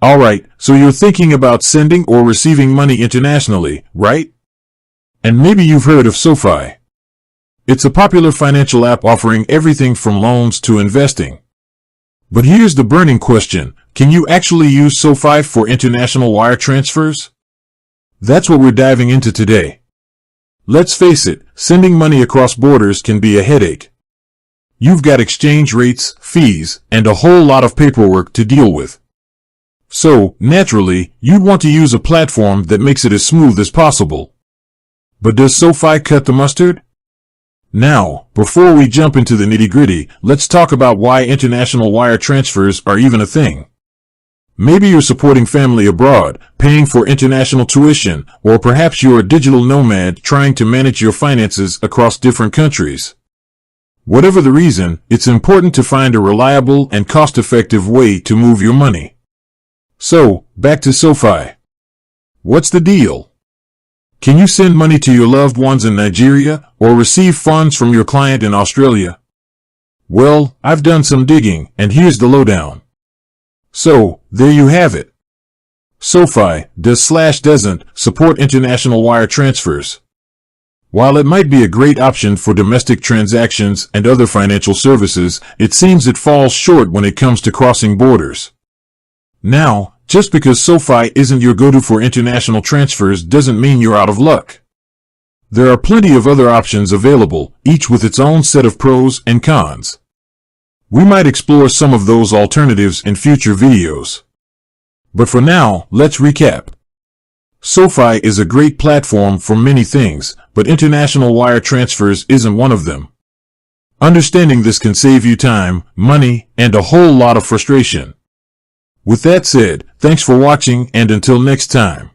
Alright, so you're thinking about sending or receiving money internationally, right? And maybe you've heard of SoFi. It's a popular financial app offering everything from loans to investing. But here's the burning question. Can you actually use SoFi for international wire transfers? That's what we're diving into today. Let's face it, sending money across borders can be a headache. You've got exchange rates, fees, and a whole lot of paperwork to deal with. So, naturally, you'd want to use a platform that makes it as smooth as possible. But does SoFi cut the mustard? Now, before we jump into the nitty-gritty, let's talk about why international wire transfers are even a thing. Maybe you're supporting family abroad, paying for international tuition, or perhaps you're a digital nomad trying to manage your finances across different countries. Whatever the reason, it's important to find a reliable and cost-effective way to move your money. So, back to SoFi. What's the deal? Can you send money to your loved ones in Nigeria or receive funds from your client in Australia? Well, I've done some digging, and here's the lowdown. So, there you have it. SoFi doesn't support international wire transfers. While it might be a great option for domestic transactions and other financial services, it seems it falls short when it comes to crossing borders. Now, just because SoFi isn't your go-to for international transfers doesn't mean you're out of luck. There are plenty of other options available, each with its own set of pros and cons. We might explore some of those alternatives in future videos. But for now, let's recap. SoFi is a great platform for many things, but international wire transfers isn't one of them. Understanding this can save you time, money, and a whole lot of frustration. With that said, thanks for watching, and until next time.